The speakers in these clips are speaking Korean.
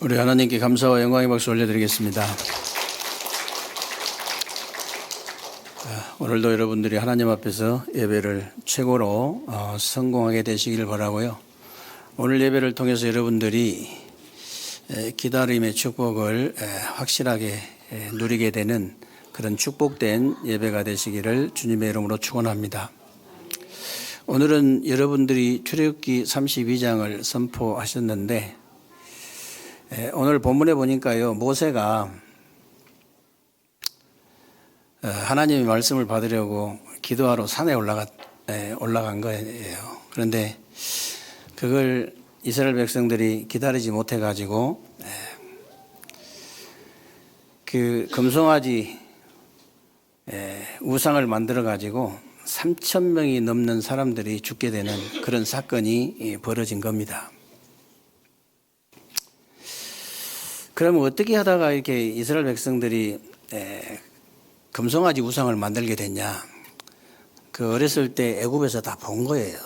우리 하나님께 감사와 영광의 박수 올려드리겠습니다. 오늘도 여러분들이 하나님 앞에서 예배를 최고로 성공하게 되시길 바라고요. 오늘 예배를 통해서 여러분들이 기다림의 축복을 확실하게 누리게 되는 그런 축복된 예배가 되시기를 주님의 이름으로 축원합니다. 오늘은 여러분들이 출애굽기 32장을 선포하셨는데 오늘 본문에 보니까요, 모세가 하나님의 말씀을 받으려고 기도하러 산에 올라간 거예요. 그런데 그걸 이스라엘 백성들이 기다리지 못해가지고 그 금송아지 우상을 만들어가지고 3,000명이 넘는 사람들이 죽게 되는 그런 사건이 벌어진 겁니다. 그러면 어떻게 하다가 이렇게 이스라엘 백성들이 금송아지 우상을 만들게 됐냐? 그 어렸을 때 애굽에서 다 본 거예요.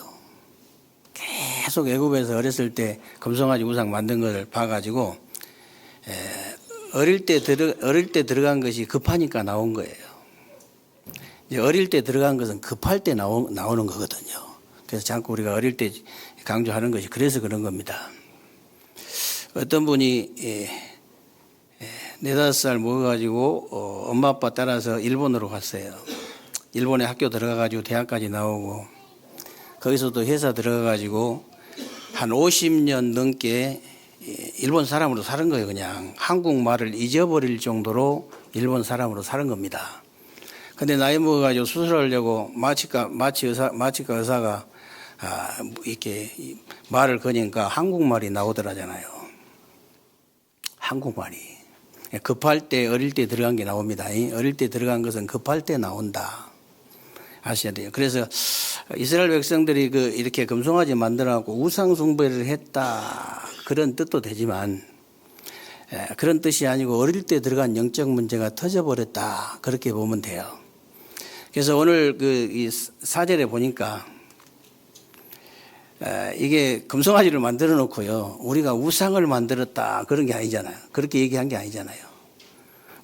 계속 애굽에서 어렸을 때 금송아지 우상 만든 걸 봐가지고 어릴 때 들어간 것이 급하니까 나온 거예요. 이제 어릴 때 들어간 것은 급할 때 나오는 거거든요. 그래서 자꾸 우리가 어릴 때 강조하는 것이 그래서 그런 겁니다. 어떤 분이 4-5살 먹어가지고 엄마 아빠 따라서 일본으로 갔어요. 일본에 학교 들어가가지고 대학까지 나오고 거기서도 회사 들어가가지고 한 50년 넘게 일본 사람으로 사는 거예요. 그냥 한국말을 잊어버릴 정도로 일본 사람으로 사는 겁니다. 근데 나이 먹어가지고 수술하려고 마취과 의사가 이렇게 말을 거니까 한국말이 나오더라잖아요. 한국말이. 급할 때 어릴 때 들어간 게 나옵니다. 어릴 때 들어간 것은 급할 때 나온다. 아셔야 돼요. 그래서 이스라엘 백성들이 이렇게 금송아지 만들어갖고 우상 숭배를 했다. 그런 뜻도 되지만 그런 뜻이 아니고 어릴 때 들어간 영적 문제가 터져버렸다. 그렇게 보면 돼요. 그래서 오늘 이 4절에 보니까 이게 금송아지를 만들어 놓고요, 우리가 우상을 만들었다 그런 게 아니잖아요. 그렇게 얘기한 게 아니잖아요.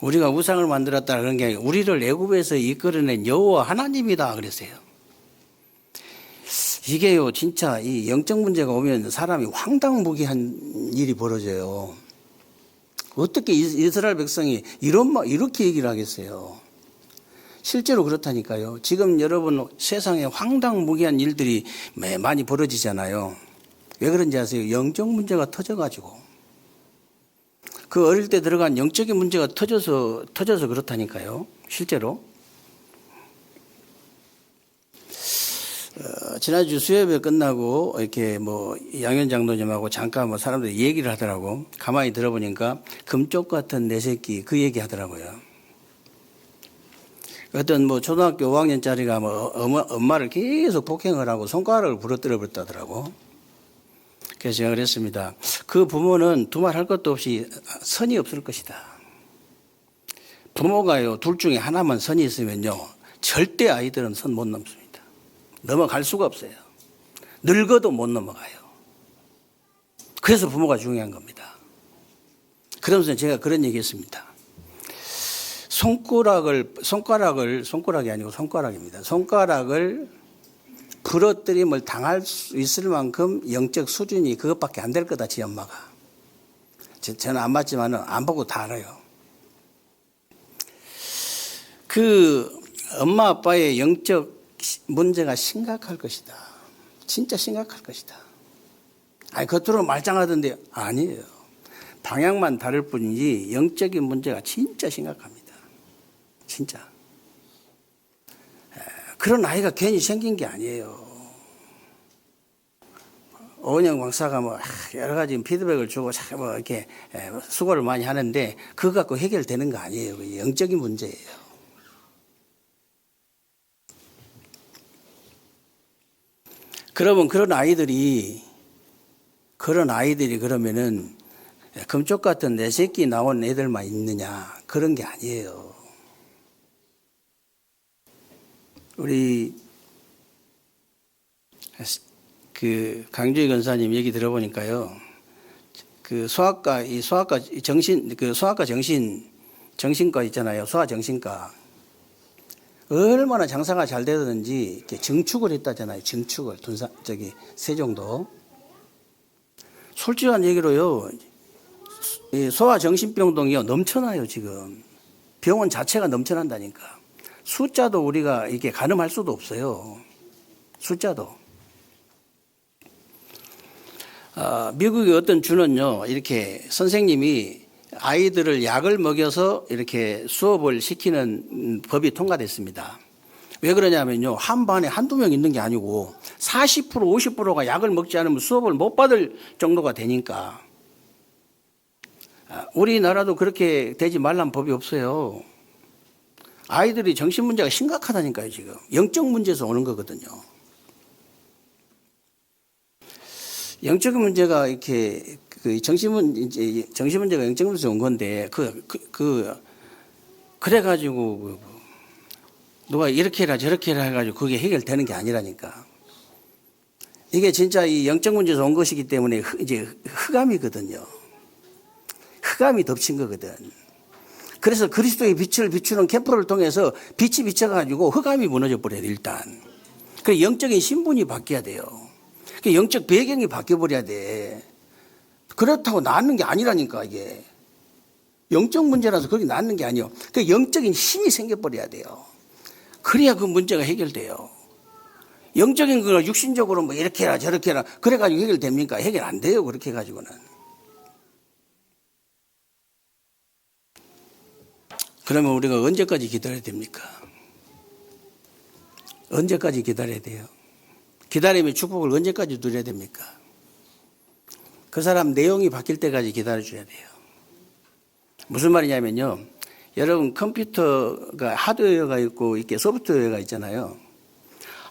우리가 우상을 만들었다 그런 게 아니고 우리를 애굽에서 이끌어낸 여호와 하나님이다 그랬어요. 이게요, 진짜 이 영적 문제가 오면 사람이 황당무계한 일이 벌어져요. 어떻게 이스라엘 백성이 이렇게 얘기를 하겠어요? 실제로 그렇다니까요. 지금 여러분 세상에 황당무계한 일들이 많이 벌어지잖아요. 왜 그런지 아세요? 영적 문제가 터져가지고. 그 어릴 때 들어간 영적인 문제가 터져서 그렇다니까요. 실제로. 지난주 수요예배 끝나고 이렇게 양현 장로님하고 잠깐 사람들이 얘기를 하더라고. 가만히 들어보니까 금쪽 같은 내 새끼 그 얘기 하더라고요. 어떤 초등학교 5학년짜리가 엄마를 계속 폭행을 하고 손가락을 부러뜨려 버렸다더라고. 그래서 제가 그랬습니다. 그 부모는 두말 할 것도 없이 선이 없을 것이다. 부모가요, 둘 중에 하나만 선이 있으면요, 절대 아이들은 선 못 넘습니다. 넘어갈 수가 없어요. 늙어도 못 넘어가요. 그래서 부모가 중요한 겁니다. 그러면서 제가 그런 얘기 했습니다. 손가락이 아니고 손가락입니다. 손가락을 부러뜨림을 당할 수 있을 만큼 영적 수준이 그것밖에 안 될 거다, 지 엄마가. 저는 안 봤지만 안 보고 다 알아요. 그 엄마 아빠의 영적 문제가 심각할 것이다. 진짜 심각할 것이다. 아니, 겉으로 말짱하던데 아니에요. 방향만 다를 뿐이지 영적인 문제가 진짜 심각합니다. 진짜. 그런 아이가 괜히 생긴 게 아니에요. 오은영 박사가 여러 가지 피드백을 주고 이렇게 수고를 많이 하는데 그거 갖고 해결되는 거 아니에요. 영적인 문제예요. 그러면 그런 아이들이 그러면은 금쪽 같은 내 새끼 나온 애들만 있느냐? 그런 게 아니에요. 우리 강주희 권사님 얘기 들어보니까요, 그 소아과 정신과 있잖아요. 소아정신과. 얼마나 장사가 잘 되든지 이렇게 증축을 했다잖아요. 증축을 세종도. 솔직한 얘기로요. 소아정신병동이요 넘쳐나요 지금. 병원 자체가 넘쳐난다니까. 숫자도 우리가 이게 가늠할 수도 없어요. 숫자도. 미국의 어떤 주는요 이렇게 선생님이 아이들을 약을 먹여서 이렇게 수업을 시키는 법이 통과됐습니다. 왜 그러냐면요. 한 반에 한두 명 있는 게 아니고 40% 50%가 약을 먹지 않으면 수업을 못 받을 정도가 되니까. 우리나라도 그렇게 되지 말란 법이 없어요. 아이들이 정신 문제가 심각하다니까요, 지금. 영적 문제에서 오는 거거든요. 영적 문제가 이렇게 정신 문제가 영적 문제에서 온 건데 그래가지고 누가 이렇게 해라 저렇게 해라 해가지고 그게 해결되는 게 아니라니까. 이게 진짜 이 영적 문제에서 온 것이기 때문에 이제 흑암이거든요. 흑암이 덮친 거거든. 그래서 그리스도의 빛을 비추는 캠프를 통해서 빛이 비춰가지고 흑암이 무너져 버려야 돼, 일단. 그 영적인 신분이 바뀌어야 돼요. 그 영적 배경이 바뀌어 버려야 돼. 그렇다고 낫는 게 아니라니까, 이게. 영적 문제라서 그렇게 낫는 게 아니에요. 그 영적인 힘이 생겨버려야 돼요. 그래야 그 문제가 해결돼요. 영적인 거 육신적으로 뭐 이렇게 해라 저렇게 해라 그래가지고 해결됩니까? 해결 안 돼요, 그렇게 해가지고는. 그러면 우리가 언제까지 기다려야 됩니까? 언제까지 기다려야 돼요? 기다림의 축복을 언제까지 누려야 됩니까? 그 사람 내용이 바뀔 때까지 기다려줘야 돼요. 무슨 말이냐면요. 여러분 컴퓨터가 하드웨어가 있고 이렇게 소프트웨어가 있잖아요.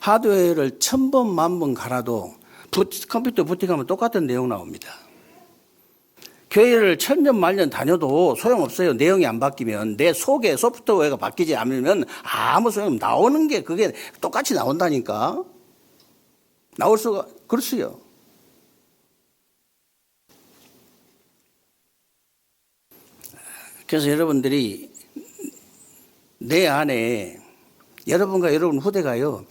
하드웨어를 1000번, 10,000번 갈아도 컴퓨터 부팅하면 똑같은 내용 나옵니다. 교회를 1000년 만년 다녀도 소용없어요. 내용이 안 바뀌면. 내 속에 소프트웨어가 바뀌지 않으면 아무 소용 없어요. 나오는 게 그게 똑같이 나온다니까. 나올 수가, 그렇어요. 그래서 여러분들이 내 안에 여러분과 여러분 후대가요,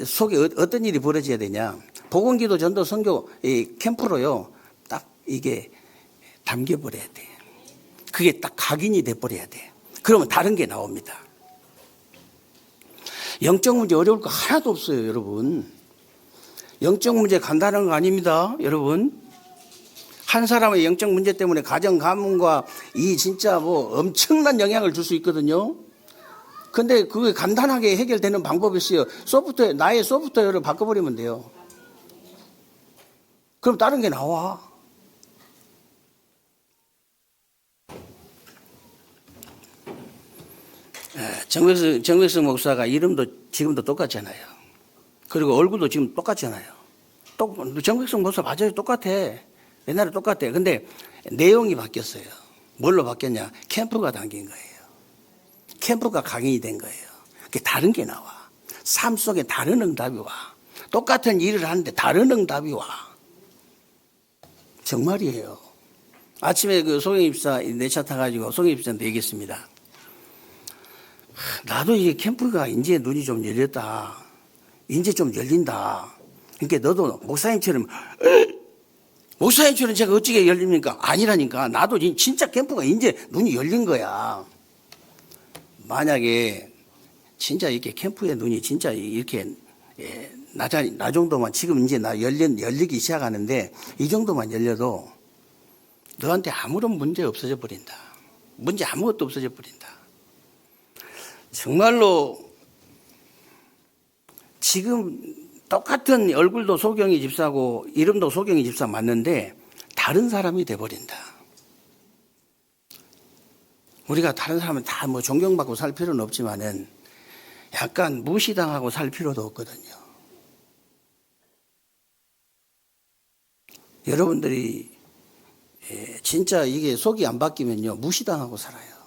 속에 어떤 일이 벌어져야 되냐. 복음기도 전도 선교 캠프로요, 딱 이게 담겨버려야 돼. 그게 딱 각인이 돼버려야 돼. 그러면 다른 게 나옵니다. 영적 문제 어려울 거 하나도 없어요, 여러분. 영적 문제 간단한 거 아닙니다, 여러분. 한 사람의 영적 문제 때문에 가정 가문과 이 진짜 뭐 엄청난 영향을 줄 수 있거든요. 근데 그게 간단하게 해결되는 방법이 있어요. 나의 소프트웨어를 바꿔버리면 돼요. 그럼 다른 게 나와. 정백승 목사가 이름도 지금도 똑같잖아요. 그리고 얼굴도 지금 똑같잖아요. 정백승 목사 맞아요. 똑같아. 옛날에 똑같아. 근데 내용이 바뀌었어요. 뭘로 바뀌었냐? 캠프가 담긴 거예요. 캠프가 각인이 된 거예요. 그게 다른 게 나와. 삶 속에 다른 응답이 와. 똑같은 일을 하는데 다른 응답이 와. 정말이에요. 아침에 그 소경입사 내 차 타가지고 소경입사한테 얘기했습니다. 나도 이게 캠프가 이제 눈이 좀 열렸다. 이제 좀 열린다. 그러니까 너도 목사님처럼 제가 어찌게 열립니까? 아니라니까. 나도 진짜 캠프가 이제 눈이 열린 거야. 만약에 진짜 이렇게 캠프의 눈이 진짜 이렇게 나 정도만 지금 이제 나 열리기 시작하는데 이 정도만 열려도 너한테 아무런 문제 없어져 버린다. 문제 아무것도 없어져 버린다. 정말로 지금 똑같은 얼굴도 소경이 집사고 이름도 소경이 집사 맞는데 다른 사람이 돼버린다. 우리가 다른 사람은 다 뭐 존경받고 살 필요는 없지만은 약간 무시당하고 살 필요도 없거든요. 여러분들이 진짜 이게 속이 안 바뀌면요 무시당하고 살아요.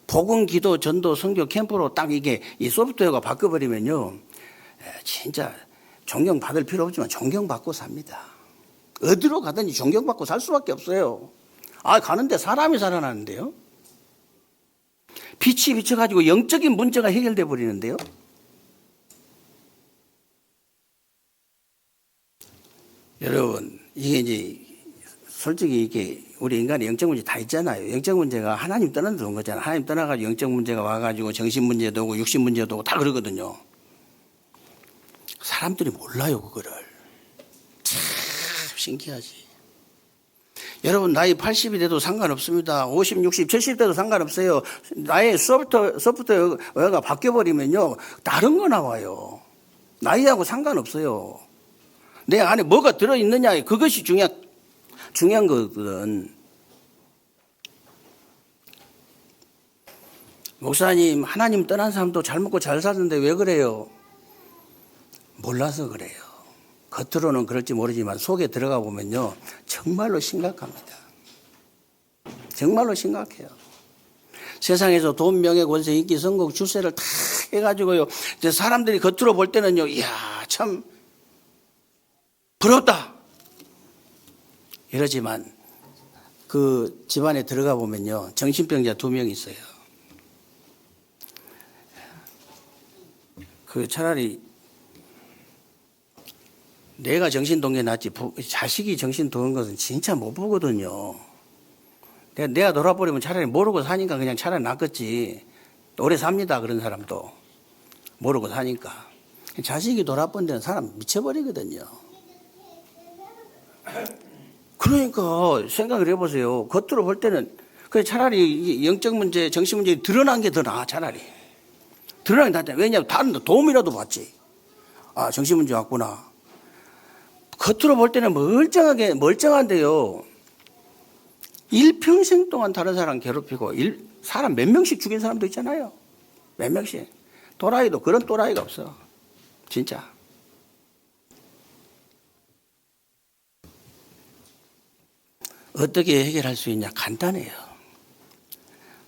복음, 기도, 전도, 선교 캠프로 딱 이게 이 소프트웨어가 바꿔버리면요 진짜 존경받을 필요 없지만 존경받고 삽니다. 어디로 가든지 존경받고 살 수밖에 없어요. 가는데 사람이 살아나는데요. 빛이 비쳐가지고 영적인 문제가 해결돼 버리는데요. 여러분, 이게 이제 솔직히 이게 우리 인간의 영적 문제 다 있잖아요. 영적 문제가 하나님 떠나서 온 거잖아요. 하나님 떠나가지고 영적 문제가 와가지고 정신 문제도 오고 육신 문제도 오고 다 그러거든요. 사람들이 몰라요, 그거를. 참 신기하지. 여러분, 나이 80이 돼도 상관없습니다. 50, 60, 70 돼도 상관없어요. 나의 소프트웨어가 바뀌어버리면요, 다른 거 나와요. 나이하고 상관없어요. 내 안에 뭐가 들어있느냐, 그것이 중요한 거거든. 목사님, 하나님 떠난 사람도 잘 먹고 잘 사는데 왜 그래요? 몰라서 그래요. 겉으로는 그럴지 모르지만 속에 들어가 보면요, 정말로 심각합니다. 정말로 심각해요. 세상에서 돈, 명예, 권세, 인기, 성공, 출세를 다 해가지고요, 이제 사람들이 겉으로 볼 때는요, 이야, 참 부럽다 이러지만 그 집안에 들어가 보면요, 정신병자 2명 있어요. 그 차라리 내가 정신 동계 낫지 자식이 정신 도는 것은 진짜 못 보거든요. 내가 돌아버리면 차라리 모르고 사니까 그냥 차라리 낫겠지. 오래 삽니다, 그런 사람도. 모르고 사니까. 자식이 돌아본 데는 사람 미쳐버리거든요. 그러니까 생각을 해보세요. 겉으로 볼 때는 차라리 영적 문제, 정신 문제 드러난 게 더 나아. 차라리 드러난 게 낫다. 왜냐하면 다른 데 도움이라도 받지. 정신 문제 왔구나. 겉으로 볼 때는 멀쩡한데요, 일평생 동안 다른 사람 괴롭히고 사람 몇 명씩 죽인 사람도 있잖아요. 몇 명씩. 또라이도 그런 또라이가 없어. 진짜. 어떻게 해결할 수 있냐? 간단해요.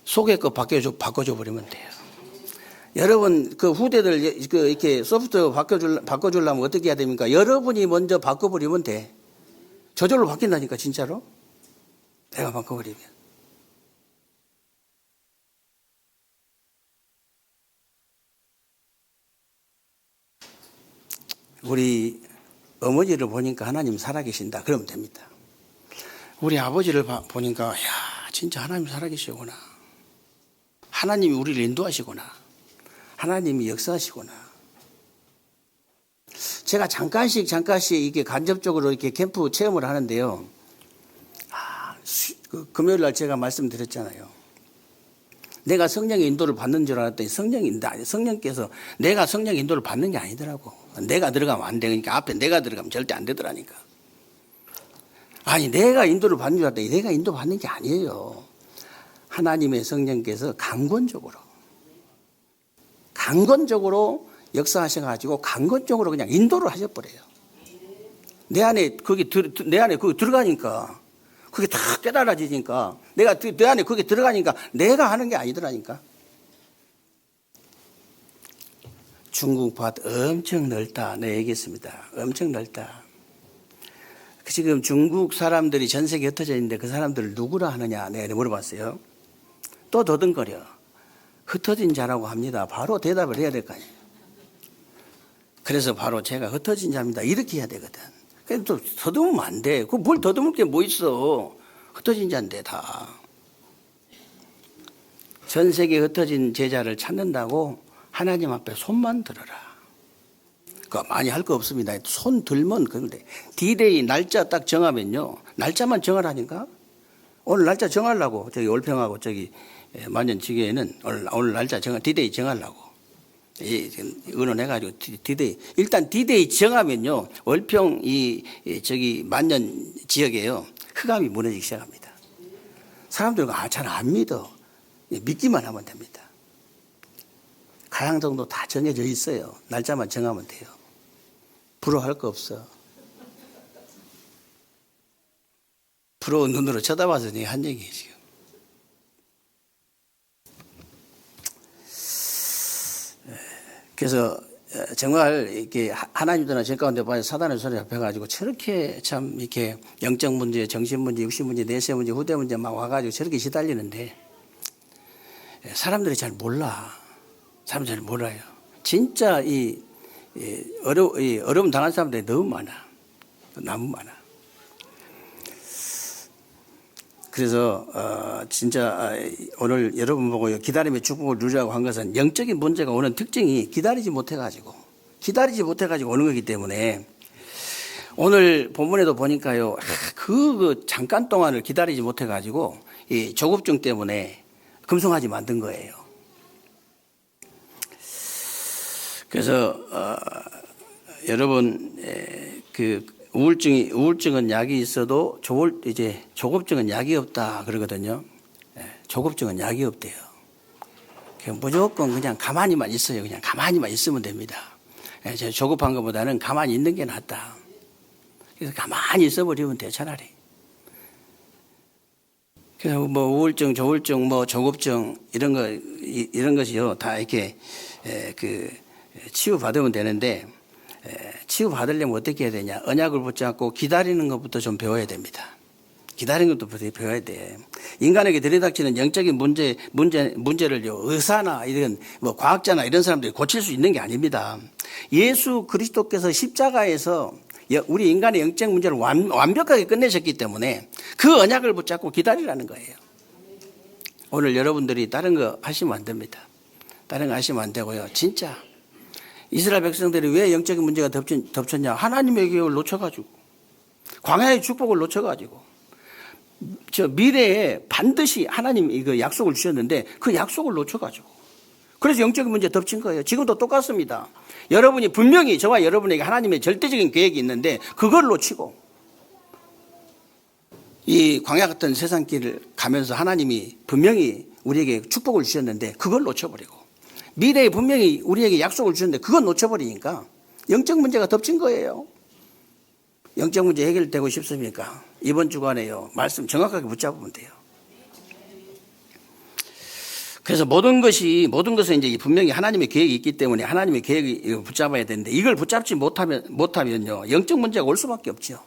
속의 거 바꿔줘 버리면 돼요. 여러분, 그 후대들 이렇게 소프트웨어 바꿔주려면 어떻게 해야 됩니까? 여러분이 먼저 바꿔버리면 돼. 저절로 바뀐다니까, 진짜로. 내가 바꿔버리면. 우리 어머니를 보니까 하나님 살아계신다, 그러면 됩니다. 우리 아버지를 보니까, 야, 진짜 하나님 살아계시구나. 하나님이 우리를 인도하시구나. 하나님이 역사하시구나. 제가 잠깐씩 이게 간접적으로 이렇게 캠프 체험을 하는데요. 금요일 날 제가 말씀드렸잖아요. 내가 성령의 인도를 받는 줄 알았더니 성령께서 내가 성령의 인도를 받는 게 아니더라고. 내가 들어가면 안 되니까, 앞에 내가 들어가면 절대 안 되더라니까. 내가 인도를 받는 줄 알았더니 내가 인도 받는 게 아니에요. 하나님의 성령께서 강권적으로 역사하셔가지고 강권적으로 그냥 인도를 하셔버려요. 내 안에 거기 들어가니까, 그게 다 깨달아지니까, 내 안에 거기 들어가니까 내가 하는 게 아니더라니까. 중국 밭 엄청 넓다. 네, 얘기했습니다. 엄청 넓다. 지금 중국 사람들이 전 세계에 흩어져 있는데 그 사람들을 누구라 하느냐, 내가 물어봤어요. 또 더듬거려. 흩어진 자라고 합니다. 바로 대답을 해야 될 거 아니에요. 그래서 바로 제가 흩어진 자입니다, 이렇게 해야 되거든. 그래도 또 더듬으면 안 돼. 뭘 더듬을 게 뭐 있어. 흩어진 자인데 다. 전 세계 흩어진 제자를 찾는다고 하나님 앞에 손만 들어라. 많이 할 거 없습니다. 손 들면 그런데 D-Day 날짜 딱 정하면요, 날짜만 정하라니까. 오늘 날짜 정하려고 저기 올평하고 저기 만년지교에는 오늘 날짜 D-Day 정하려고 의논해가지고 D-Day, 일단 D-Day 정하면요, 월평 저기 만년 지역에요, 흑암이 무너지기 시작합니다. 사람들은 잘 안 믿어. 믿기만 하면 됩니다. 가양정도 다 정해져 있어요. 날짜만 정하면 돼요. 부러워할 거 없어. 부러운 눈으로 쳐다봐서 내가 한 얘기예요, 지금. 그래서 정말 이렇게 하나님들은 제 가운데 봐서 사단의 손에 잡혀가지고 저렇게 참 이렇게 영적 문제, 정신 문제, 육신 문제, 내세 문제, 후대 문제 막 와가지고 저렇게 시달리는데 사람들이 잘 몰라. 사람들이 잘 몰라요. 진짜 이 어려움 당한 사람들이 너무 많아. 너무 많아. 그래서 진짜 오늘 여러분 보고 기다림의 축복을 누리라고 한 것은 영적인 문제가 오는 특징이 기다리지 못해가지고 오는 거기 때문에 오늘 본문에도 보니까요 그 잠깐 동안을 기다리지 못해가지고 이 조급증 때문에 금송아지 만든 거예요. 그래서 여러분 그 우울증은 약이 있어도 조급증은 약이 없다 그러거든요. 조급증은 약이 없대요. 무조건 그냥 가만히만 있어요. 그냥 가만히만 있으면 됩니다. 조급한 것보다는 가만히 있는 게 낫다. 그래서 가만히 있어버리면 돼요, 차라리. 그래서 뭐 우울증, 조울증, 뭐 조급증 이런 것이요 다 이렇게 치유받으면 되는데. 치유받으려면 어떻게 해야 되냐. 언약을 붙잡고 기다리는 것부터 좀 배워야 됩니다. 기다리는 것부터 배워야 돼. 인간에게 들이닥치는 영적인 문제를요, 의사나 이런 뭐 과학자나 이런 사람들이 고칠 수 있는 게 아닙니다. 예수 그리스도께서 십자가에서 우리 인간의 영적 문제를 완벽하게 끝내셨기 때문에 그 언약을 붙잡고 기다리라는 거예요. 오늘 여러분들이 다른 거 하시면 안 됩니다. 다른 거 하시면 안 되고요. 진짜. 이스라엘 백성들이 왜 영적인 문제가 덮쳤냐? 하나님의 계획을 놓쳐가지고, 광야의 축복을 놓쳐가지고, 저 미래에 반드시 하나님이 이거 약속을 주셨는데 그 약속을 놓쳐가지고, 그래서 영적인 문제 덮친 거예요. 지금도 똑같습니다. 여러분이 분명히 저와 여러분에게 하나님의 절대적인 계획이 있는데 그걸 놓치고, 이 광야 같은 세상길을 가면서 하나님이 분명히 우리에게 축복을 주셨는데 그걸 놓쳐버리고, 미래에 분명히 우리에게 약속을 주는데 그건 놓쳐버리니까 영적 문제가 덮친 거예요. 영적 문제 해결되고 싶습니까? 이번 주간에요. 말씀 정확하게 붙잡으면 돼요. 그래서 모든 것은 이제 분명히 하나님의 계획이 있기 때문에 하나님의 계획을 붙잡아야 되는데 이걸 붙잡지 못하면요. 영적 문제가 올 수밖에 없죠.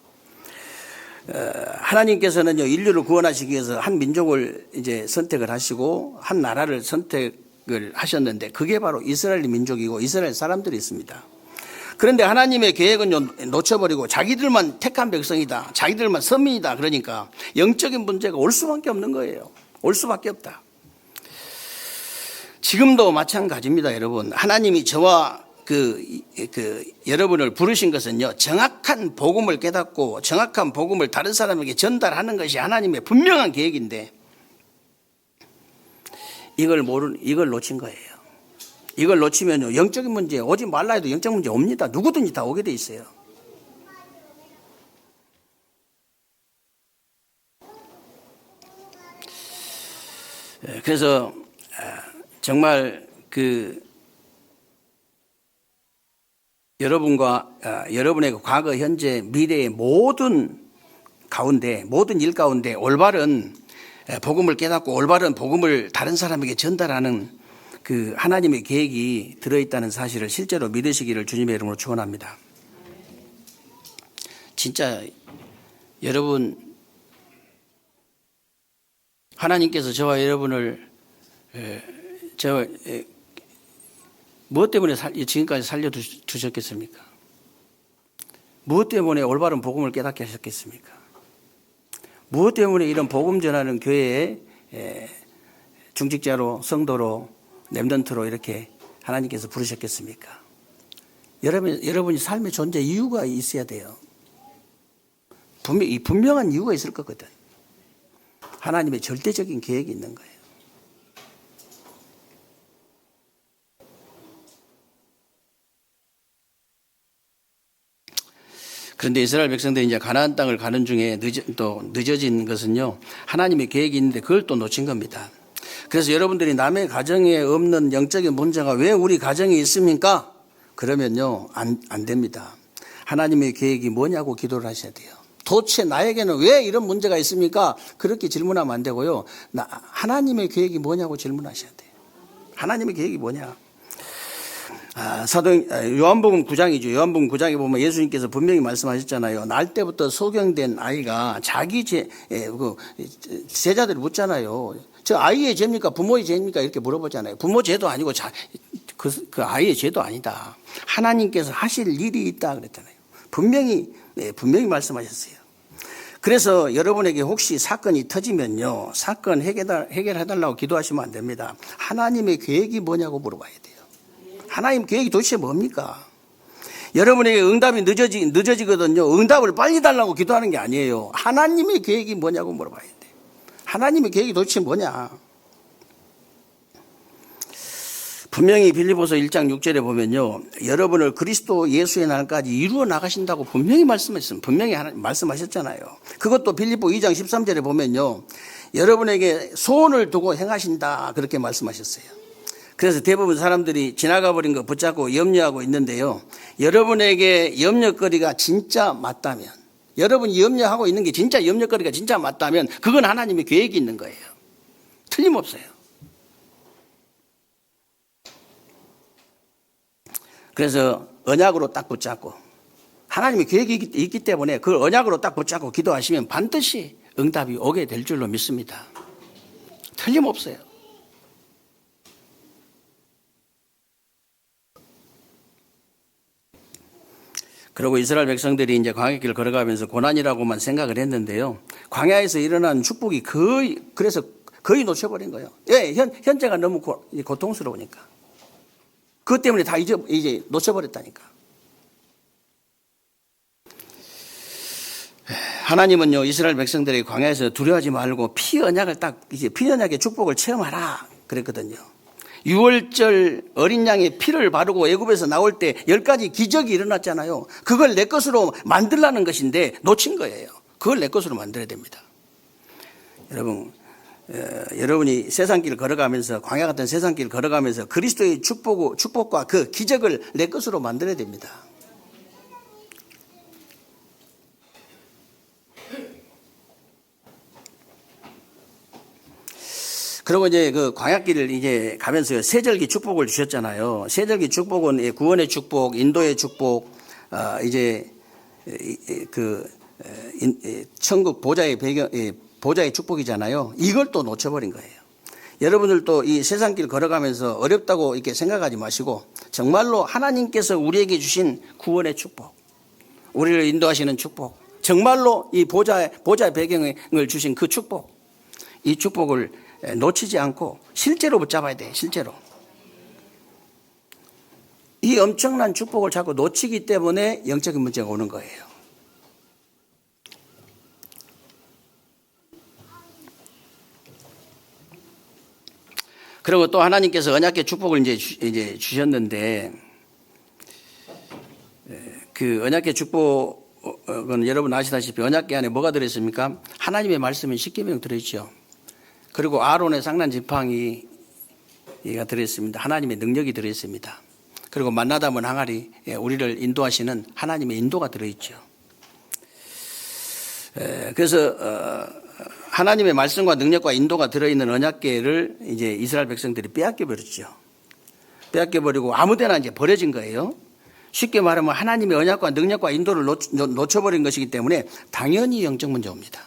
하나님께서는요, 인류를 구원하시기 위해서 한 민족을 이제 선택을 하시고 한 나라를 선택을 하셨는데 그게 바로 이스라엘 민족이고 이스라엘 사람들이 있습니다. 그런데 하나님의 계획은 놓쳐버리고 자기들만 택한 백성이다, 자기들만 선민이다 그러니까 영적인 문제가 올 수밖에 없는 거예요. 올 수밖에 없다. 지금도 마찬가지입니다. 여러분, 하나님이 저와 여러분을 부르신 것은요, 정확한 복음을 깨닫고 정확한 복음을 다른 사람에게 전달하는 것이 하나님의 분명한 계획인데 이걸 놓친 거예요. 이걸 놓치면요, 영적인 문제 오지 말라 해도 영적 문제 옵니다. 누구든지 다 오게 돼 있어요. 그래서 정말 여러분의 과거, 현재, 미래의 모든 일 가운데 올바른 복음을 깨닫고 올바른 복음을 다른 사람에게 전달하는 그 하나님의 계획이 들어있다는 사실을 실제로 믿으시기를 주님의 이름으로 축원합니다. 진짜 여러분, 하나님께서 저와 여러분을 무엇 때문에 지금까지 살려두셨겠습니까? 무엇 때문에 올바른 복음을 깨닫게 하셨겠습니까? 무엇 때문에 이런 복음 전하는 교회에 중직자로, 성도로, 렘넌트로 이렇게 하나님께서 부르셨겠습니까? 여러분이 삶의 존재 이유가 있어야 돼요. 분명한 이유가 있을 거거든. 하나님의 절대적인 계획이 있는 거예요. 그런데 이스라엘 백성들이 이제 가나안 땅을 가는 중에 늦어진 것은요, 하나님의 계획이 있는데 그걸 또 놓친 겁니다. 그래서 여러분들이 남의 가정에 없는 영적인 문제가 왜 우리 가정에 있습니까? 그러면요, 안 됩니다. 하나님의 계획이 뭐냐고 기도를 하셔야 돼요. 도대체 나에게는 왜 이런 문제가 있습니까? 그렇게 질문하면 안 되고요. 하나님의 계획이 뭐냐고 질문하셔야 돼요. 하나님의 계획이 뭐냐? 요한복음 9장이죠. 요한복음 9장에 보면 예수님께서 분명히 말씀하셨잖아요. 날 때부터 소경된 아이가 자기 제자들이 묻잖아요. 저 아이의 죄입니까? 부모의 죄입니까? 이렇게 물어보잖아요. 부모 죄도 아니고 그 아이의 죄도 아니다. 하나님께서 하실 일이 있다 그랬잖아요. 분명히 말씀하셨어요. 그래서 여러분에게 혹시 사건이 터지면요, 사건 해결해달라고 기도하시면 안 됩니다. 하나님의 계획이 뭐냐고 물어봐야 돼요. 하나님 계획이 도대체 뭡니까? 여러분에게 응답이 늦어지거든요. 응답을 빨리 달라고 기도하는 게 아니에요. 하나님의 계획이 뭐냐고 물어봐야 돼요. 하나님의 계획이 도대체 뭐냐? 분명히 빌립보서 1장 6절에 보면요, 여러분을 그리스도 예수의 날까지 이루어 나가신다고 분명히 말씀했습니다. 분명히 말씀하셨잖아요. 그것도 빌립보 2장 13절에 보면요, 여러분에게 소원을 두고 행하신다 그렇게 말씀하셨어요. 그래서 대부분 사람들이 지나가 버린 거 붙잡고 염려하고 있는데요, 여러분에게 염려거리가 진짜 맞다면, 여러분이 염려하고 있는 게 진짜 염려거리가 진짜 맞다면 그건 하나님의 계획이 있는 거예요. 틀림없어요. 그래서 언약으로 딱 붙잡고, 하나님의 계획이 있기 때문에 그걸 언약으로 딱 붙잡고 기도하시면 반드시 응답이 오게 될 줄로 믿습니다. 틀림없어요. 그리고 이스라엘 백성들이 이제 광야길을 걸어가면서 고난이라고만 생각을 했는데요, 광야에서 일어난 축복이 거의 놓쳐버린 거예요. 예, 현재가 너무 고통스러우니까. 그것 때문에 다 이제 놓쳐버렸다니까. 하나님은요, 이스라엘 백성들이 광야에서 두려워하지 말고 피 언약의 축복을 체험하라 그랬거든요. 6월절 어린 양의 피를 바르고 애굽에서 나올 때 10가지 기적이 일어났잖아요. 그걸 내 것으로 만들라는 것인데 놓친 거예요. 그걸 내 것으로 만들어야 됩니다. 여러분이 세상길 걸어가면서, 광야 같은 세상길 걸어가면서 그리스도의 축복과 그 기적을 내 것으로 만들어야 됩니다. 그리고 이제 그 광야길을 이제 가면서 세절기 축복을 주셨잖아요. 세절기 축복은 구원의 축복, 인도의 축복, 천국 보좌의 축복이잖아요. 이걸 또 놓쳐버린 거예요. 여러분들도 이 세상길 걸어가면서 어렵다고 이렇게 생각하지 마시고, 정말로 하나님께서 우리에게 주신 구원의 축복, 우리를 인도하시는 축복, 정말로 이 보좌의 배경을 주신 그 축복, 이 축복을 놓치지 않고 실제로 붙잡아야 돼. 실제로. 이 엄청난 축복을 자꾸 놓치기 때문에 영적인 문제가 오는 거예요. 그리고 또 하나님께서 언약의 축복을 이제 주셨는데, 그 언약의 축복은 여러분 아시다시피 언약궤 안에 뭐가 들어있습니까? 하나님의 말씀이 십계명 들어있죠. 그리고 아론의 상난 지팡이가 들어있습니다. 하나님의 능력이 들어있습니다. 그리고 만나 담은 항아리, 우리를 인도하시는 하나님의 인도가 들어있죠. 그래서 하나님의 말씀과 능력과 인도가 들어있는 언약궤를 이제 이스라엘 백성들이 빼앗겨버렸죠. 빼앗겨버리고 아무데나 이제 버려진 거예요. 쉽게 말하면 하나님의 언약과 능력과 인도를 놓쳐버린 것이기 때문에 당연히 영적 문제 옵니다.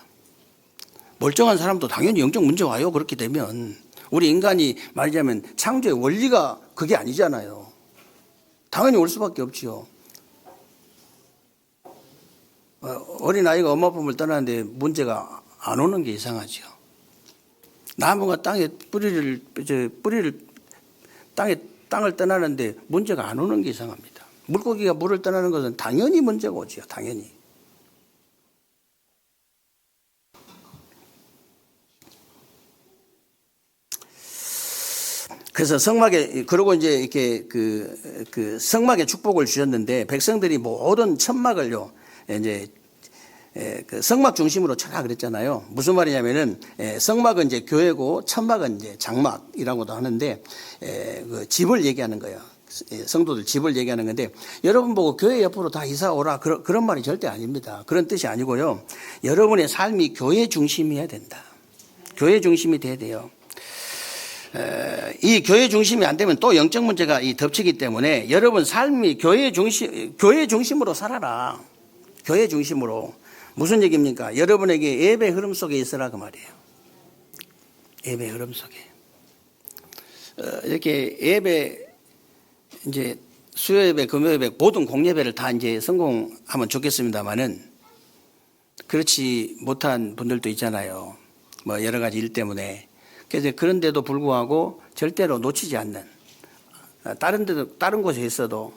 멀쩡한 사람도 당연히 영적 문제 와요. 그렇게 되면 우리 인간이 말하자면 창조의 원리가 그게 아니잖아요. 당연히 올 수밖에 없지요. 어린아이가 엄마 품을 떠나는데 문제가 안 오는 게 이상하죠. 나무가 땅을 땅을 떠나는데 문제가 안 오는 게 이상합니다. 물고기가 물을 떠나는 것은 당연히 문제가 오지요. 당연히. 그래서 그러고 이제 이렇게 그 성막의 축복을 주셨는데, 백성들이 모든 천막을요, 이제 그 성막 중심으로 쳐라 그랬잖아요. 무슨 말이냐면은, 성막은 이제 교회고 천막은 이제 장막이라고도 하는데, 그 집을 얘기하는 거예요. 성도들 집을 얘기하는 건데, 여러분 보고 교회 옆으로 다 이사 오라 그런 말이 절대 아닙니다. 그런 뜻이 아니고요. 여러분의 삶이 교회 중심이어야 된다. 교회 중심이 돼야 돼요. 이 교회 중심이 안 되면 또 영적 문제가 덮치기 때문에 여러분 삶이 교회 중심으로 살아라. 교회 중심으로. 무슨 얘기입니까? 여러분에게 예배 흐름 속에 있으라 그 말이에요. 예배 흐름 속에. 이렇게 예배 이제 수요 예배, 금요 예배 모든 공예배를 다 이제 성공하면 좋겠습니다만은 그렇지 못한 분들도 있잖아요. 뭐 여러 가지 일 때문에. 그래서 그런데도 불구하고 절대로 놓치지 않는, 다른 곳에 있어도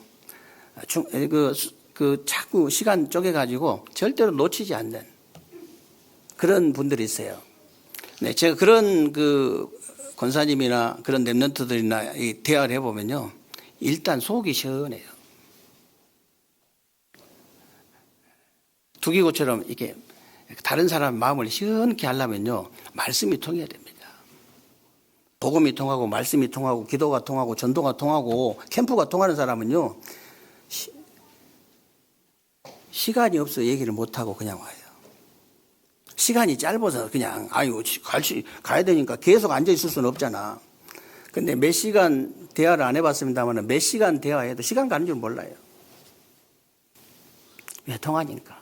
자꾸 시간 쪼개가지고 절대로 놓치지 않는 그런 분들이 있어요. 네, 제가 그런 권사님이나 그런 랩런트들이나 대화를 해보면요. 일단 속이 시원해요. 두기고처럼 이렇게 다른 사람 마음을 시원케 하려면요. 말씀이 통해야 됩니다. 복음이 통하고 말씀이 통하고 기도가 통하고 전도가 통하고 캠프가 통하는 사람은요. 시간이 없어 얘기를 못하고 그냥 와요. 시간이 짧아서 그냥 아이고 가야 되니까 계속 앉아 있을 수는 없잖아. 근데 몇 시간 대화를 안 해봤습니다만 몇 시간 대화해도 시간 가는 줄 몰라요. 왜? 통하니까.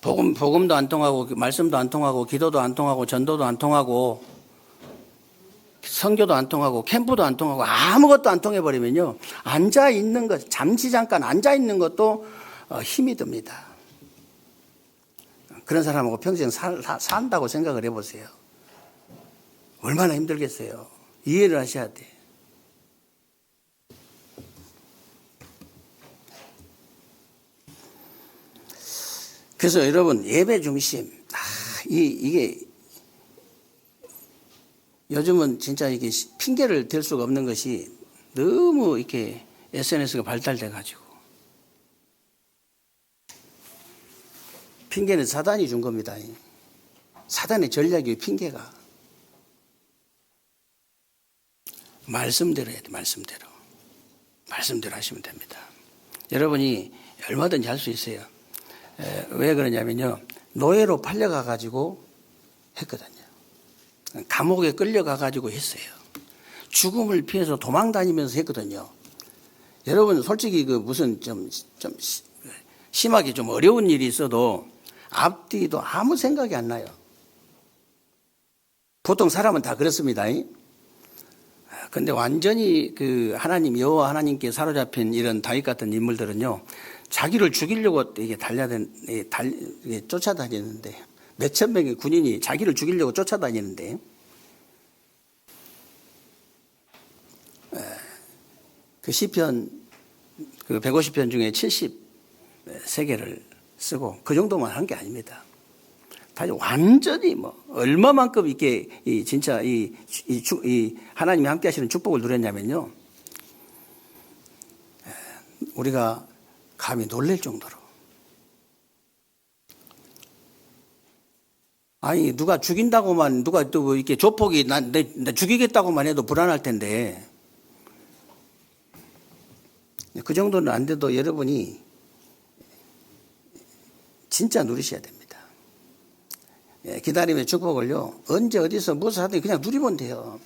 복음도 안 통하고 말씀도 안 통하고 기도도 안 통하고 전도도 안 통하고 선교도 안 통하고 캠프도 안 통하고 아무것도 안 통해버리면요. 앉아있는 것, 잠시 잠깐 앉아있는 것도 힘이 듭니다. 그런 사람하고 평생 산다고 생각을 해보세요. 얼마나 힘들겠어요. 이해를 하셔야 돼. 그래서 여러분 예배 중심 이게 요즘은 진짜 이게 핑계를 댈 수가 없는 것이 너무 이렇게 SNS가 발달돼 가지고 핑계는 사단이 준 겁니다. 사단의 전략이 핑계가 말씀대로 해야 돼. 말씀대로 하시면 됩니다. 여러분이 얼마든지 할 수 있어요. 왜 그러냐면요. 노예로 팔려가 가지고 했거든요. 감옥에 끌려가 가지고 했어요. 죽음을 피해서 도망 다니면서 했거든요. 여러분 솔직히 무슨 좀 심하게 좀 어려운 일이 있어도 앞뒤도 아무 생각이 안 나요. 보통 사람은 다 그렇습니다. 근데 완전히 하나님 여호와 하나님께 사로잡힌 이런 다윗 같은 인물들은요. 자기를 죽이려고 이게 쫓아다니는데 몇천 명의 군인이 자기를 죽이려고 쫓아다니는데 그 시편 150편 중에 73개를 쓰고 그 정도만 한 게 아닙니다. 다시 완전히 얼마만큼 이렇게 진짜 이 하나님이 함께 하시는 축복을 누렸냐면요. 우리가 감히 놀랄 정도로. 아니, 누가 죽인다고만, 누가 또 이렇게 조폭이 나 죽이겠다고만 해도 불안할 텐데. 그 정도는 안 돼도 여러분이 진짜 누리셔야 됩니다. 기다림의 축복을요, 언제 어디서 무엇을 하든 그냥 누리면 돼요.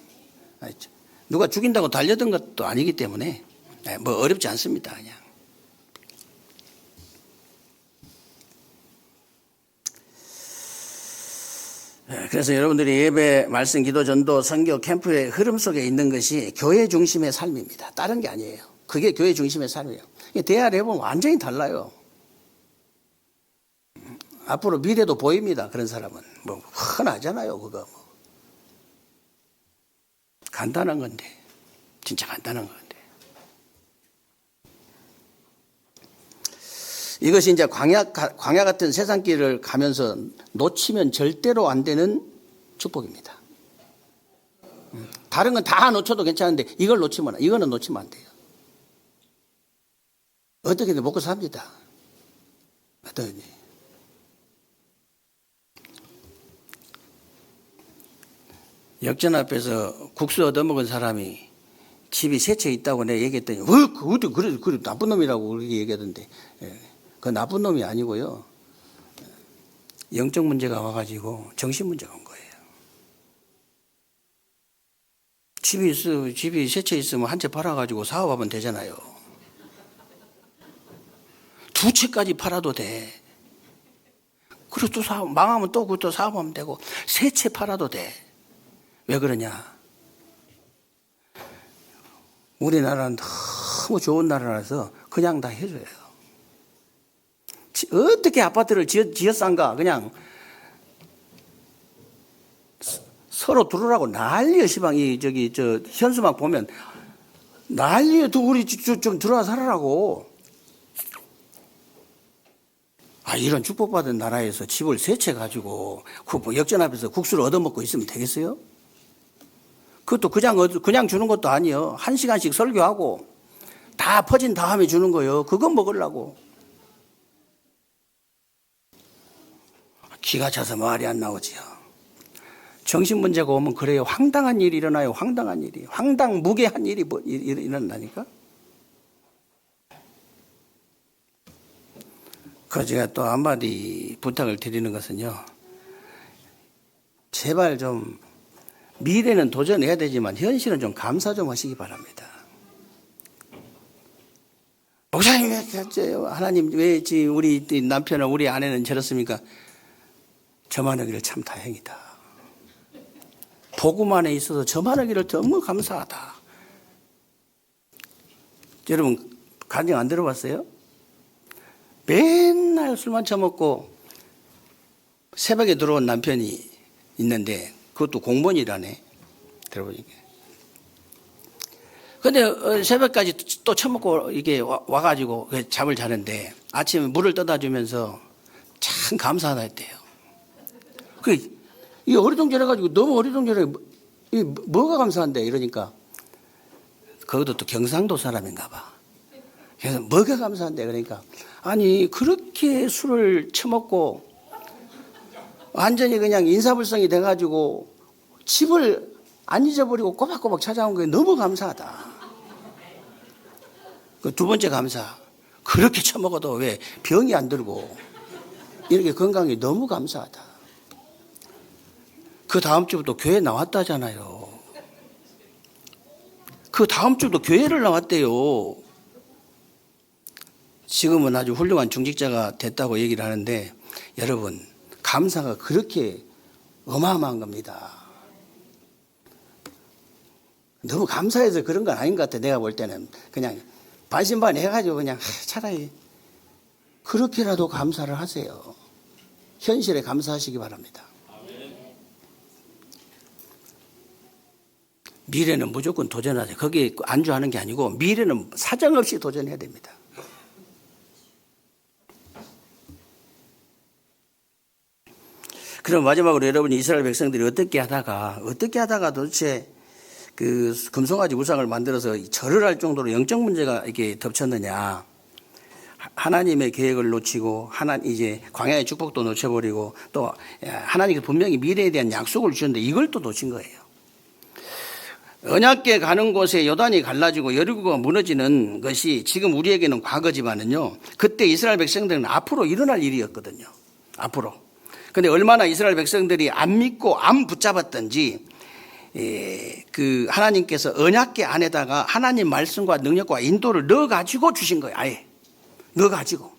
누가 죽인다고 달려든 것도 아니기 때문에 뭐 어렵지 않습니다. 그냥. 그래서 여러분들이 예배, 말씀, 기도, 전도, 선교, 캠프의 흐름 속에 있는 것이 교회 중심의 삶입니다. 다른 게 아니에요. 그게 교회 중심의 삶이에요. 대화를 해보면 완전히 달라요. 앞으로 미래도 보입니다. 그런 사람은. 흔하잖아요. 그거. 간단한 건데. 진짜 간단한 건데. 이것이 이제 광야 같은 세상길을 가면서 놓치면 절대로 안 되는 축복입니다. 다른 건 다 놓쳐도 괜찮은데 이거는 놓치면 안 돼요. 어떻게든 먹고 삽니다. 어떠니? 역전 앞에서 국수 얻어먹은 사람이 집이 세 채 있다고 내가 얘기했더니 그래 나쁜 놈이라고 그렇게 얘기하던데 그 나쁜 놈이 아니고요. 영적 문제가 와가지고 정신 문제가 온 거예요. 집이 세 채 있으면 한 채 팔아가지고 사업하면 되잖아요. 두 채까지 팔아도 돼. 그리고 또 망하면 또 그것도 사업하면 되고, 세 채 팔아도 돼. 왜 그러냐? 우리나라는 너무 좋은 나라라서 그냥 다 해줘요. 어떻게 아파트를 지었싼가? 그냥 서로 들어오라고 난리여, 시방이. 현수막 보면 난리여. 우리 좀 들어와 살아라고. 이런 축복받은 나라에서 집을 세 채 가지고 역전 앞에서 국수를 얻어먹고 있으면 되겠어요? 그것도 그냥 주는 것도 아니에요. 1시간씩 설교하고 다 퍼진 다음에 주는 거예요. 그건 먹으려고. 기가 차서 말이 안 나오지요. 정신 문제가 오면 그래요. 황당한 일이 일어나요. 황당한 일이. 황당무계한 일이 일어난다니까. 제가 또 한마디 부탁을 드리는 것은요. 제발 좀 미래는 도전해야 되지만 현실은 좀 감사 좀 하시기 바랍니다. 목사님 하나님 왜 우리 남편은 우리 아내는 저렇습니까? 저만 하기를 참 다행이다. 복음 안에 있어서 저만 하기를 너무 감사하다. 여러분 간증 안 들어봤어요? 맨날 술만 처먹고 새벽에 들어온 남편이 있는데 그것도 공무원이라네. 들어보니까. 근데 새벽까지 또 처먹고 이게 와가지고 잠을 자는데 아침에 물을 떠다 주면서 참 감사하다 했대요. 이 어리둥절해가지고 너무 어리둥절해. 뭐가 감사한데? 이러니까 그것도 또 경상도 사람인가 봐. 그래서 뭐가 감사한데? 그러니까 아니 그렇게 술을 처먹고 완전히 그냥 인사불성이 돼가지고 집을 안 잊어버리고 꼬박꼬박 찾아온 게 너무 감사하다. 그 두 번째 감사. 그렇게 처먹어도 왜 병이 안 들고 이렇게 건강이 너무 감사하다. 그 다음 주부터 교회 나왔다잖아요. 그 다음 주도 교회를 나왔대요. 지금은 아주 훌륭한 중직자가 됐다고 얘기를 하는데 여러분 감사가 그렇게 어마어마한 겁니다. 너무 감사해서 그런 건 아닌 것 같아. 내가 볼 때는 그냥 반신반의해가지고 그냥 차라리 그렇게라도 감사를 하세요. 현실에 감사하시기 바랍니다. 미래는 무조건 도전하세요. 거기에 안주하는 게 아니고 미래는 사정없이 도전해야 됩니다. 그럼 마지막으로 여러분이 이스라엘 백성들이 어떻게 하다가 도대체 그 금송아지 우상을 만들어서 절을 할 정도로 영적 문제가 이렇게 덮쳤느냐. 하나님의 계획을 놓치고 이제 광야의 축복도 놓쳐버리고 또 하나님께서 분명히 미래에 대한 약속을 주셨는데 이걸 또 놓친 거예요. 언약궤 가는 곳에 요단이 갈라지고 여리고가 무너지는 것이 지금 우리에게는 과거지만은요. 그때 이스라엘 백성들은 앞으로 일어날 일이었거든요. 앞으로. 근데 얼마나 이스라엘 백성들이 안 믿고 안 붙잡았던지 그 하나님께서 언약궤 안에다가 하나님 말씀과 능력과 인도를 넣어가지고 주신 거예요. 아예 넣어가지고.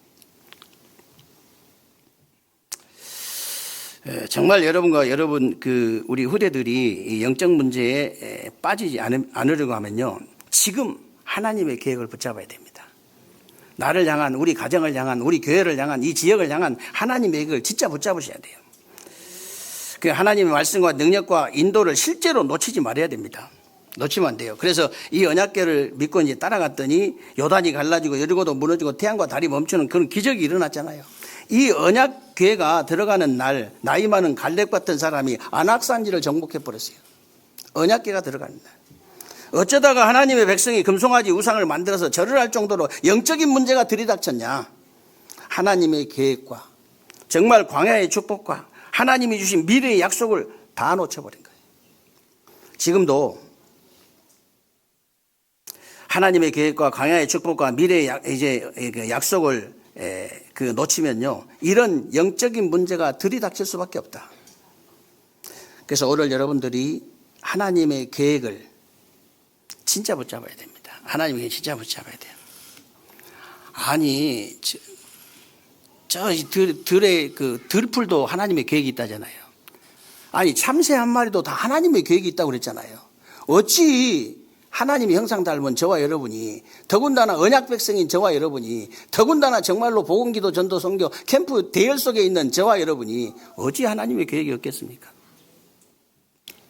정말 여러분과 여러분 우리 후대들이 영적 문제에 빠지지 않으려고 하면요. 지금 하나님의 계획을 붙잡아야 됩니다. 나를 향한 우리 가정을 향한 우리 교회를 향한 이 지역을 향한 하나님의 계획을 진짜 붙잡으셔야 돼요. 그 하나님의 말씀과 능력과 인도를 실제로 놓치지 말아야 됩니다. 놓치면 안 돼요. 그래서 이 언약궤를 믿고 이제 따라갔더니 요단이 갈라지고 여리고도 무너지고 태양과 달이 멈추는 그런 기적이 일어났잖아요. 이 언약궤가 들어가는 날 나이 많은 갈렙 같은 사람이 안악산지를 정복해 버렸어요. 언약궤가 들어가는 날. 어쩌다가 하나님의 백성이 금송아지 우상을 만들어서 절을 할 정도로 영적인 문제가 들이닥쳤냐. 하나님의 계획과 정말 광야의 축복과 하나님이 주신 미래의 약속을 다 놓쳐버린 거예요. 지금도 하나님의 계획과 광야의 축복과 미래의 약속을 놓치면요. 이런 영적인 문제가 들이닥칠 수밖에 없다. 그래서 오늘 여러분들이 하나님의 계획을 진짜 붙잡아야 됩니다. 하나님 계획 진짜 붙잡아야 돼요. 아니 저 들의 그 들풀도 하나님의 계획이 있다잖아요. 아니 참새 한 마리도 다 하나님의 계획이 있다고 그랬잖아요. 어찌 하나님의 형상 닮은 저와 여러분이, 더군다나 언약 백성인 저와 여러분이, 더군다나 정말로 복음기도 전도 선교 캠프 대열 속에 있는 저와 여러분이 어찌 하나님의 계획이 없겠습니까?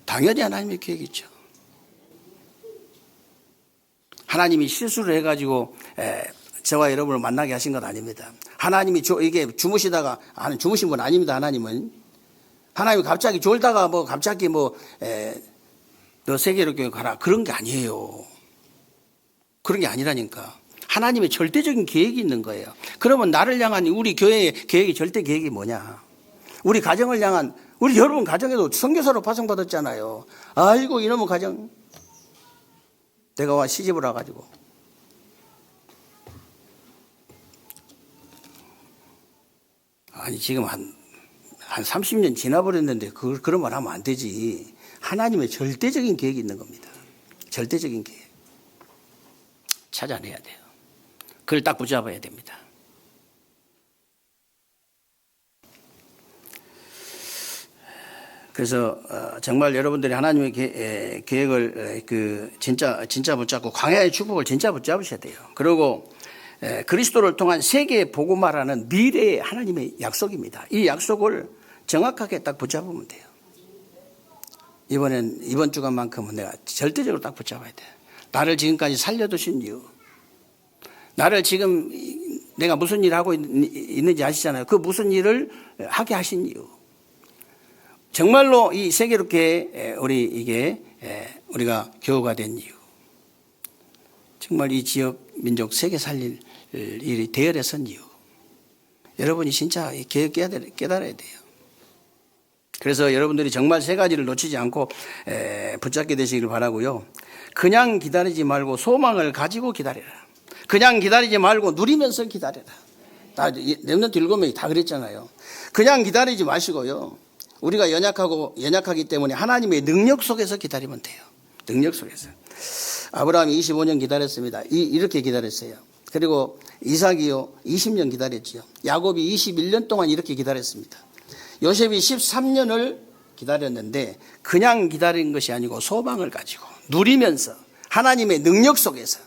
당연히 하나님의 계획이 있죠. 하나님이 실수를 해가지고 저와 여러분을 만나게 하신 건 아닙니다. 하나님이 이게 주무시다가, 주무신 분 아닙니다. 하나님이 갑자기 졸다가 갑자기 너 세계로 교회 가라, 그런 게 아니에요. 그런 게 아니라니까. 하나님의 절대적인 계획이 있는 거예요. 그러면 나를 향한 우리 교회의 계획이, 절대 계획이 뭐냐? 우리 가정을 향한, 우리 여러분 가정에도 선교사로 파송받았잖아요. 아이고 이놈의 가정, 내가 와 시집을 와가지고 아니 지금 한 30년 지나버렸는데 그런 말 하면 안 되지. 하나님의 절대적인 계획이 있는 겁니다. 절대적인 계획. 찾아내야 돼요. 그걸 딱 붙잡아야 됩니다. 그래서 정말 여러분들이 하나님의 계획을 진짜 붙잡고 광야의 축복을 진짜 붙잡으셔야 돼요. 그리고 그리스도를 통한 세계에 복음화라는 미래의 하나님의 약속입니다. 이 약속을 정확하게 딱 붙잡으면 돼요. 이번 주간만큼은 내가 절대적으로 딱 붙잡아야 돼. 나를 지금까지 살려두신 이유, 나를 지금 내가 무슨 일을 하고 있는지 아시잖아요. 그 무슨 일을 하게 하신 이유, 정말로 이 세계롭게 우리가 교우가 된 이유, 정말 이 지역 민족 세계 살릴 일이 대열에 선 이유, 여러분이 진짜 깨달아야 돼요. 그래서 여러분들이 정말 세 가지를 놓치지 않고 붙잡게 되시길 바라고요. 그냥 기다리지 말고 소망을 가지고 기다려라. 그냥 기다리지 말고 누리면서 기다려라. 다 렘넌트 7명이 다 그랬잖아요. 그냥 기다리지 마시고요. 우리가 연약하기 때문에 하나님의 능력 속에서 기다리면 돼요. 능력 속에서. 아브라함이 25년 기다렸습니다. 이렇게 기다렸어요. 그리고 이삭이요 20년 기다렸죠. 야곱이 21년 동안 이렇게 기다렸습니다. 요셉이 13년을 기다렸는데 그냥 기다린 것이 아니고 소망을 가지고 누리면서 하나님의 능력 속에서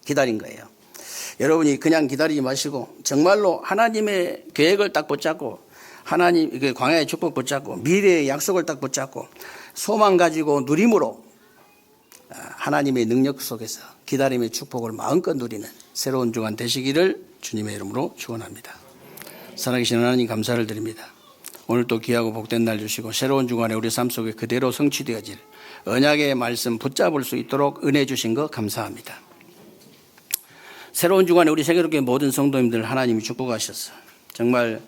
기다린 거예요. 여러분이 그냥 기다리지 마시고 정말로 하나님의 계획을 딱 붙잡고, 하나님 광야의 축복 붙잡고, 미래의 약속을 딱 붙잡고 소망 가지고 누림으로 하나님의 능력 속에서 기다림의 축복을 마음껏 누리는 새로운 주간 되시기를 주님의 이름으로 축원합니다. 살아계신 하나님 감사를 드립니다. 오늘 또 귀하고 복된 날 주시고 새로운 주간에 우리 삶 속에 그대로 성취되어질 언약의 말씀 붙잡을 수 있도록 은혜 주신 것 감사합니다. 새로운 주간에 우리 세계롭게 모든 성도님들 하나님이 축복하셨어. 정말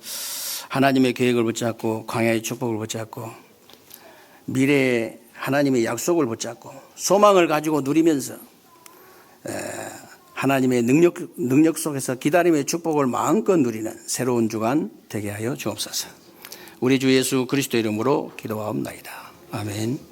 하나님의 계획을 붙잡고 광야의 축복을 붙잡고 미래의 하나님의 약속을 붙잡고 소망을 가지고 누리면서 하나님의 능력 속에서 기다림의 축복을 마음껏 누리는 새로운 주간 되게 하여 주옵소서. 우리 주 예수 그리스도 이름으로 기도하옵나이다. 아멘.